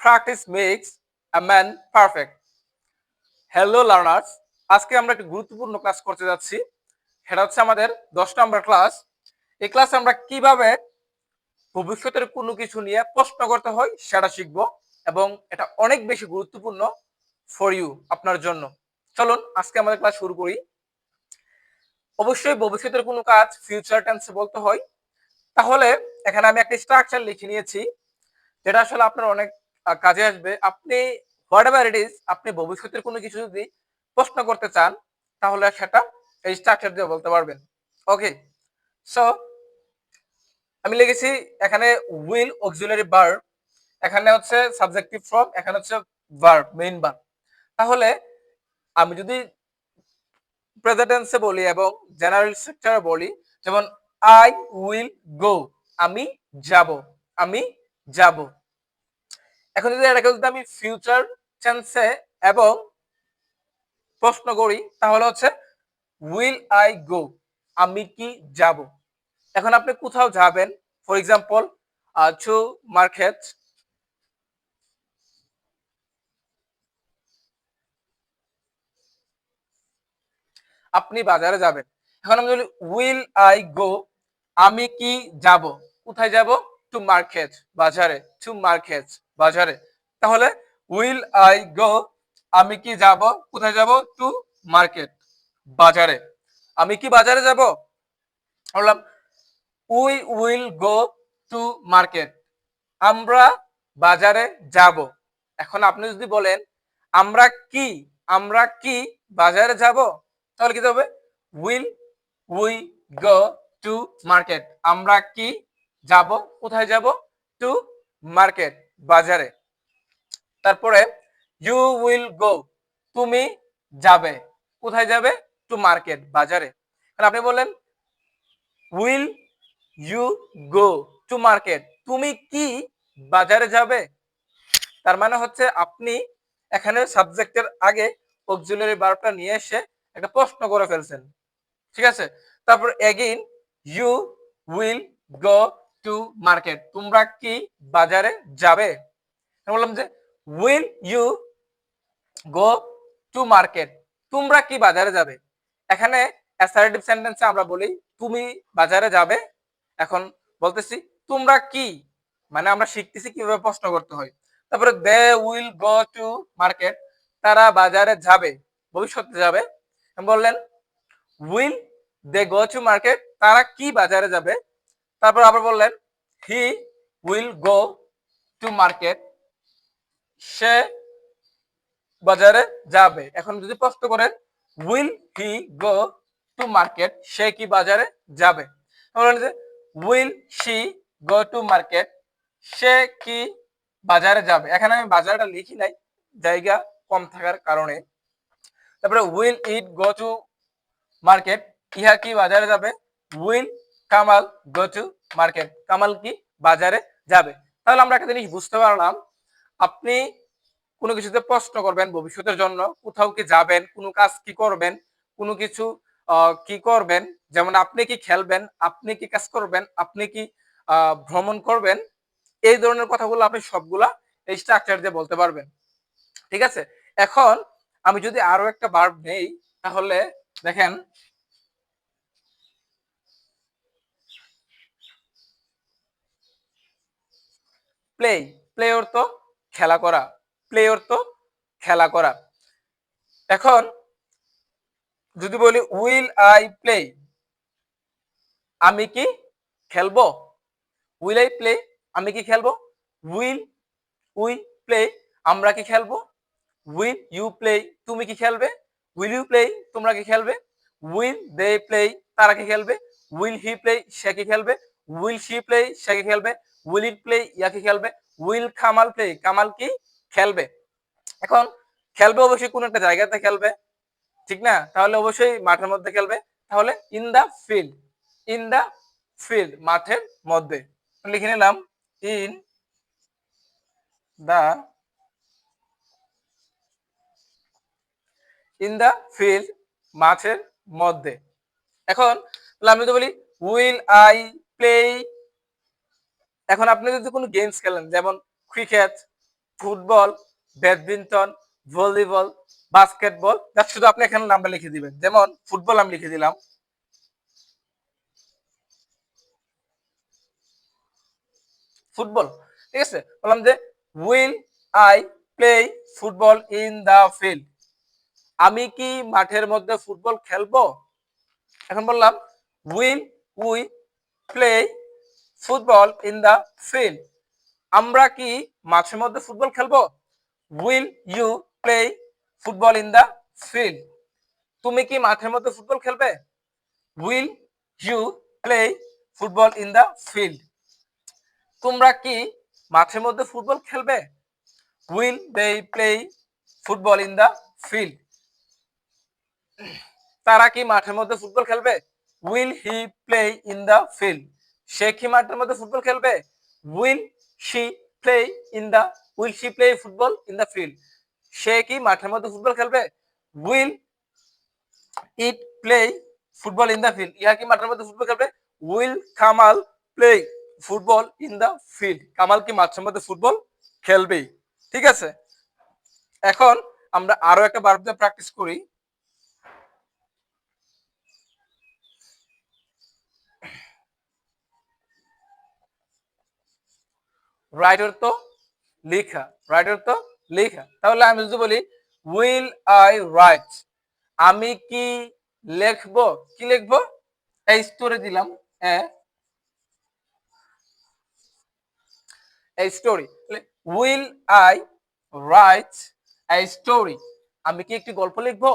Practice makes a man perfect. Hello learners, আজকে আমরা একটা গুরুত্বপূর্ণ ক্লাস করতে যাচ্ছি। সেটা হচ্ছে আমাদের 10 নম্বর ক্লাস। এই ক্লাসে আমরা কিভাবে ভবিষ্যতের কোনো কিছু নিয়ে প্রশ্ন করতে হয় সেটা শিখব, এবং এটা অনেক বেশি গুরুত্বপূর্ণ ফর ইউ, আপনার জন্য। চলুন আজকে আমাদের ক্লাস শুরু করি। অবশ্যই ভবিষ্যতের কোনো কাজ ফিউচার টেন্সে বলতে হয়। তাহলে এখানে আমি একটা স্ট্রাকচার লিখে নিয়েছি, যেটা আসলে আপনার অনেক কাজে আসবে। আপনি হোয়াট এভার ইট ইজ, আপনি ভবিষ্যতের কোনো কিছু যদি প্রশ্ন করতে চান, তাহলে সেটা এই স্ট্রাকচার দিয়ে বলতে পারবেন। ওকে, সো আমি লিখেছি এখানে উইল অক্সিলারি ভার্ব, এখানে হচ্ছে সাবজেক্টিভ ফর্ম, এখানে হচ্ছে ভার্ব, মেইন ভার্ব। তাহলে আমি যদি প্রেজেন্ট টেন্সে বলি এবং জেনারেল স্ট্রাকচারে বলি, যেমন আই উইল গো, আমি যাব, আমি যাব। এখন যদি এটাকে যদি আমি ফিউচার টেন্সে এবং প্রশ্ন করি, তাহলে হচ্ছে উইল আই গো, আমি কি যাব। এখন আপনি কোথাও যাবেন, ফর এক্সাম্পল টু মার্কেট, আপনি বাজারে যাবেন। এখন আমি বলি উইল আই গো, আমি কি যাব, কোথায় যাব, টু মার্কেট, বাজারে, টু মার্কেট, বাজারে। তাহলে উইল আই গো, আমি কি যাব, কোথায় যাব, টু মার্কেট, বাজারে। আমি কি বাজারে যাব, বললাম we will go to market, আমরা বাজারে যাব। এখন আপনি যদি বলেন আমরা কি, আমরা কি বাজারে যাব, তাহলে কি হবে, will we go to market, আমরা কি যাব, কোথায় যাব, টু মার্কেট, বাজারে। তারপরে ইউ উইল গো, তুমি যাবে, কোথায় যাবে, টু মার্কেট, বাজারে। আপনি বলেন will you go to market, তুমি কি বাজারে যাবে। তার মানে হচ্ছে আপনি এখানে সাবজেক্টের আগে অক্সিলারি ভার্বটা নিয়ে এসে একটা প্রশ্ন করে ফেলছেন, ঠিক আছে। তারপর again you will go to market, তোমরা কি বাজারে যাবে। বললাম যে will you go to market, তোমরা কি বাজারে যাবে। এখানে অ্যাসার্টিভ সেন্টেন্সে আমরা বলি তুমি বাজারে যাবে। এখন বলতেছি তোমরা কি, মানে আমরা শিখতেছি কিভাবে প্রশ্ন করতে হয়। তারপরে they will go to market, তারা বাজারে যাবে, ভবিষ্যতে যাবে। বললেন will they go to market, তারা কি বাজারে যাবে। তারপর আবার বললেন he will go to market, সে বাজারে যাবে। এখন যদি প্রশ্ন করেন will he go to market, সে কি বাজারে যাবে। Will she go to market, সে কি বাজারে যাবে। এখানে আমি বাজারটা লিখি নাই, জায়গা কম থাকার কারণে। তারপরে will it go to market, ইহা কি বাজারে যাবে। Will Kamal go to market, Kamal কি বাজারে যাবে। তাহলে আমরা একটা জিনিস বুঝতে পারলাম, আপনি কোনো কিছুতে প্রশ্ন করবেন ভবিষ্যতের জন্য, কোথাও কি যাবেন, কোনো কাজ কি করবেন, কোনো কিছু কি করবেন, যেমন আপনি কি খেলবেন, আপনি কি কাজ করবেন, আপনি কি ভ্রমণ করবেন, এই ধরনের কথাগুলো আপনি সবগুলা এই স্ট্রাকচার দিয়ে বলতে পারবেন, ঠিক আছে। এখন আমি যদি আরো একটা ভার্ব নেই, তাহলে দেখেন প্লে, প্লে অর্থ খেলা করা, প্লে অর্থ খেলা করা। এখন যদি বলি উইল আই প্লে, আমি কি খেলবো, উইল আই প্লে, আমি কি খেলবো। উইল উই প্লে, আমরা কি খেলবো। উইল ইউ প্লে, তুমি কি খেলবে। উইল ইউ প্লে, তোমরা কি খেলবে। উইল দে প্লে, তারা কি খেলবে। উইল হি প্লে, সে কি খেলবে। উইল শি প্লে, সে কি খেলবে। উইল ইট প্লে, ইয়া কি খেলবে। উইল কামাল প্লে, কামাল কি খেলবে। এখন খেলবে অবশ্যই কোন একটা জায়গাতে খেলবে, ঠিক না, তাহলে অবশ্যই মাঠের মধ্যে খেলবে। তাহলে in the field, in the field, মাঠের মধ্যে। লিখে নিলাম in the, in the field, মাঠের মধ্যে। এখন আমি যদি বলি উইল আই প্লে, এখন আপনি যদি কোনো গেমস খেলেন, যেমন cricket, football, badminton, volleyball, basketball, just শুধু আপনি এখানে নামটা লিখে দিবেন। যেমন ফুটবল আমি লিখে দিলাম, ফুটবল, ঠিক আছে। বললাম যে will I play football in the field, আমি কি মাঠের মধ্যে ফুটবল খেলবো। এখন বললাম will we play football in the field, আমরা কি মাঠের মধ্যে ফুটবল খেলবো। Will you play football in the field, তুমি কি মাঠের মধ্যে ফুটবল খেলবে। Will you play football in the field, তোমরা কি মাঠের মধ্যে ফুটবল খেলবে। Will they play football in the field, তারা কি মাঠের মধ্যে ফুটবল খেলবে। Will he play in the field, সে কি মাঠের মধ্যে ফুটবল খেলবে। Will she play in the will she play football in the field, সে কি মাঠের মধ্যে ফুটবল খেলবে। Will it play football in the field, ইহা কি মাঠের মধ্যে ফুটবল খেলবে। Will Kamal play football in the field, Kamal কি মাঠের মধ্যে ফুটবল খেলবে। ঠিক আছে, এখন আমরা আরো একটা ভার্ব দিয়ে প্র্যাকটিস করি। রাইট অর্থ লেখা, রাইট অর্থ লেখা। তাহলে আমি যদি বলি উইল আই রাইট, আমি কি লিখবো, কি লিখবো। এই স্টোরি দিলাম, এই story, will I write a story, আমি কি একটি গল্প লিখবো।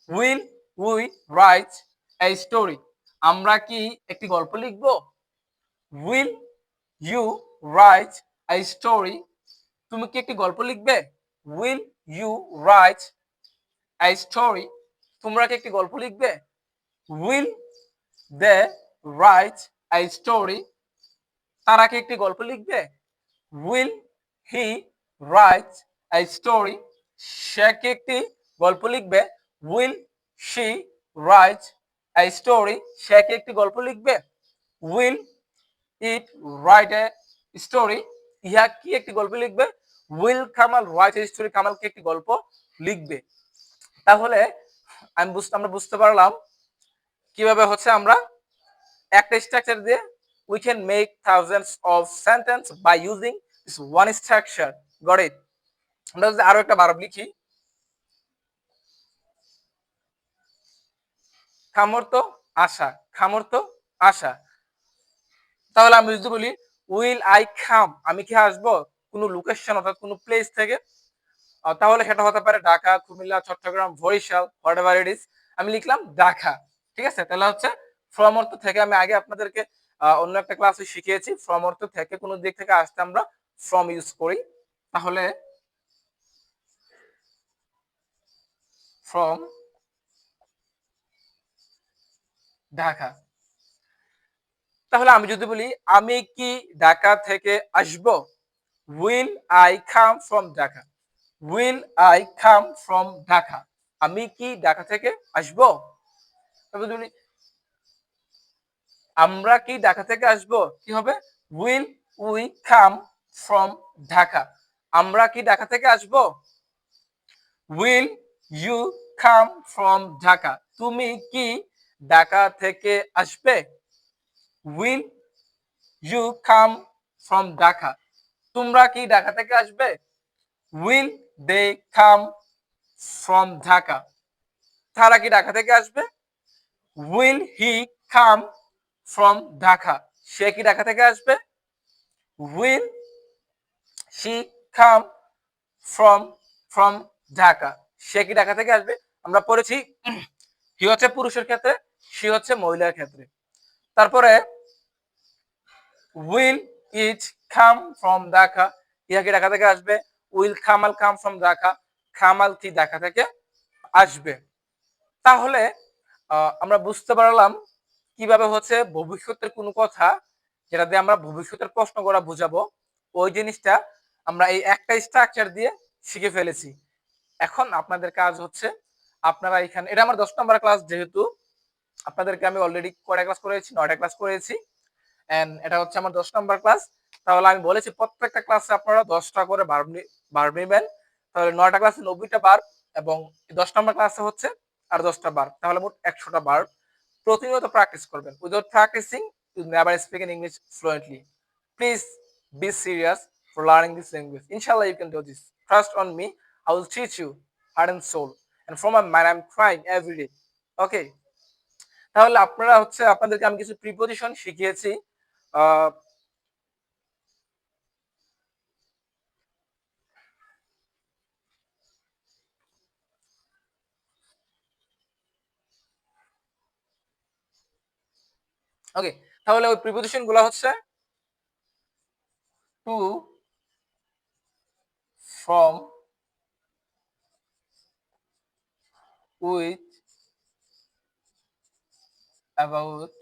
Will we write a story, আমরা কি একটি গল্প লিখবো। Will you write a story, তুমি কি একটি গল্প লিখবে। Will you write a story, তোমরা কি একটি গল্প লিখবে। Will they write a story, তারা কি একটি গল্প লিখবে। Will he write a story, সে কি একটি গল্প লিখবে। Will she write a story, সে কি একটি গল্প লিখবে। Will it right a story, ইহা কি একটি গল্প লিখবে। Will Kamal right a story, Kamal কি একটি গল্প লিখবে। তাহলে আমরা বুঝতে পারলাম কিভাবে হচ্ছে আমরা একটা স্ট্রাকচার দিয়ে we can make thousands of sentence by using this one structure. Got it? আমরা যদি আরো একটা ভার্ব লিখি, খামর্ত আশা, খামর্ত আশা, তাহলে আমি যদি বলি উইল আই কাম, আমি কি আসবো কোনো লোকেশন অর্থাৎ কোনো প্লেস থেকে, তাহলে সেটা হতে পারে Dhaka, Comilla, Chittagong, Barisal, whatever it is, আমি লিখলাম ঢাকা। ঠিক আছে, তাহলে হচ্ছে ফ্রম অর্থ থেকে, আমি আগে আপনাদেরকে অন্য একটা ক্লাসে শিখিয়েছি ফ্রম অর্থ থেকে কোনো দিক থেকে আসতে আমরা ফ্রম ইউজ করি। তাহলে ফ্রম ঢাকা, তাহলে আমি যদি বলি আমি কি ঢাকা থেকে আসব। Will I come from Dhaka, will I come from Dhaka, আমি কি ঢাকা থেকে আসব। তারপর বলি আমরা কি ঢাকা থেকে আসব, কি হবে। Will we come from Dhaka, আমরা কি ঢাকা থেকে আসব। Will you come from Dhaka, তুমি কি ঢাকা থেকে আসবে। Will you come from Dhaka, তোমরা কি ঢাকা থেকে আসবে। Will they come from Dhaka, তারা কি ঢাকা থেকে আসবে। Will he come from Dhaka, সে কি ঢাকা থেকে আসবে। Will she come from from Dhaka, সে কি ঢাকা থেকে আসবে। আমরা পড়েছি হি হচ্ছে পুরুষের ক্ষেত্রে, সি হচ্ছে মহিলার ক্ষেত্রে। তারপরে will it come from Dhaka, ইহা কি ঢাকা থেকে আসবে। Will Kamal come from Dhaka, Kamal কি ঢাকা থেকে আসবে। তাহলে আমরা বুঝতে পারলাম কিভাবে হচ্ছে ভবিষ্যতের কোনো কথা যেটা দিয়ে আমরা ভবিষ্যতের প্রশ্ন করা বুঝাবো, ওই জিনিসটা আমরা এই একটা স্ট্রাকচার দিয়ে শিখে ফেলেছি। এখন আপনাদের কাজ হচ্ছে আপনারা এখানে, এটা আমার 10 নম্বর ক্লাস, যেহেতু আপনাদেরকে আমি অলরেডি কয়টা ক্লাস করেছি, 9টা ক্লাস করেছি। এন্ড এটা হচ্ছে আমার 10 নাম্বার ক্লাস। তাহলে আমি বলেছি প্রত্যেকটা ক্লাসে আপনারা 10টা করে ভার্ব নিবেন। তাহলে 9টা ক্লাসে 90টা ভার্ব এবং 10 নাম্বার ক্লাসে হচ্ছে আর 10টা ভার্ব। তাহলে মোট 100টা ভার্ব প্রতিনিয়ত প্র্যাকটিস করবেন। Without practising you never speak in English fluently. Please be serious for learning this language. Inshallah, you can do this. Trust on me. I will teach you heart and soul. And from my mind, I'm trying every day. Okay. তাহলে আপনারা হচ্ছে আপনাদেরকে আমি কিছু preposition শিখিয়েছি। ওকে, তাহলে ওই preposition গুলো হচ্ছে to, from, with, about,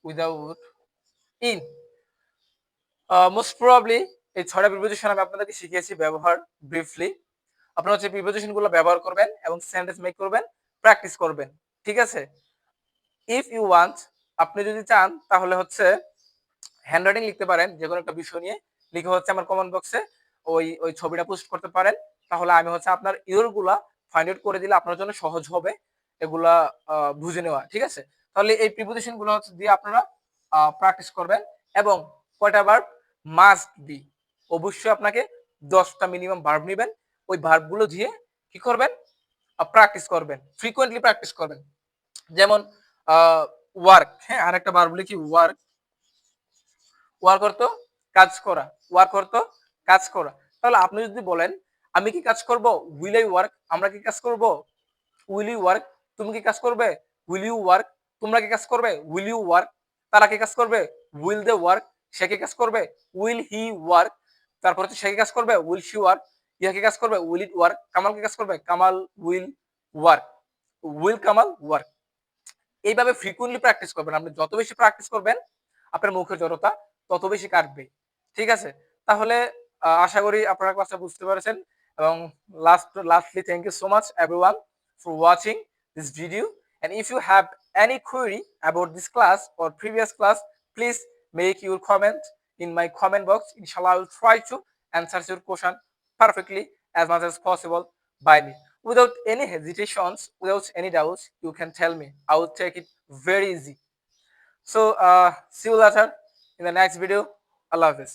without, in. Most probably এই 6টা প্রিপোজিশন আমি আপনাদেরকে শিখিয়েছি ব্যবহার ব্রিফলি। আপনারা হচ্ছে প্রিপোজিশন গুলো ব্যবহার করবেন এবং সেন্টেন্স মেক করবেন, প্র্যাকটিস করবেন। ঠিক আছে? ইফ ইউ ওয়ান্ট, আপনি যদি চান তাহলে হচ্ছে হ্যান্ডরাইটিং লিখতে পারেন যে কোনো একটা বিষয় নিয়ে, লিখে হচ্ছে আমার কমেন্ট বক্সে ওই ছবিটা পোস্ট করতে পারেন। তাহলে আমি হচ্ছে আপনার ইয়রগুলা ফাইন্ড আউট করে দিলে আপনার জন্য সহজ হবে এগুলা বুঝে নেওয়া। ঠিক আছে? তাহলে এই প্রিপোজিশন গুলো হচ্ছে দিয়ে আপনারা প্র্যাকটিস করবেন এবং কয়টা ভার্ব? Must be. অবশ্যই আপনাকে 10টা মিনিমাম ভার্ব নিবেন। ওই ভার্ব গুলো দিয়ে কি করবেন? প্র্যাকটিস করবেন। ফ্রিকোয়েন্টলি প্র্যাকটিস করবেন। যেমন ওয়ার্ক, হ্যাঁ, আরেকটা ভার্ব লিখি ওয়ার্ক। ওয়ার্ক অর্থ কাজ করা, ওয়ার্ক অর্থ কাজ করা। তাহলে আপনি যদি বলেন আমি কি কাজ করব? Will I work. আমরা কি কাজ করব? Will you work. তুমি কি কাজ করবে? Will you work. তোমরা কি কাজ করবে? Will you work. তারা কি কাজ করবে? Will they work. সে কি কাজ করবে? Will he work. তারপর হচ্ছে সে কি কাজ করবে? Will she work. ইহা কি কাজ করবে? Will it work. কামাল কি কাজ করবে? Kamal will work. Will Kamal work. এইভাবে ফ্রিকুয়েন্টলি প্র্যাকটিস করবেন। আপনি যত বেশি প্র্যাকটিস করবেন আপনার মুখের জড়তা তত বেশি কাটবে। ঠিক আছে? তাহলে আশা করি আপনারা ক্লাসটা বুঝতে পেরেছেন এবং lastly thank you so much everyone for watching this video, and if you have any query about this class or previous class, please make your comment in my comment box. Inshallah, I will try to answer your question perfectly as much as possible by me. Without any hesitations, without any doubts, you can tell me. I will take it very easy. So see you later in the next video. Allah Hafiz.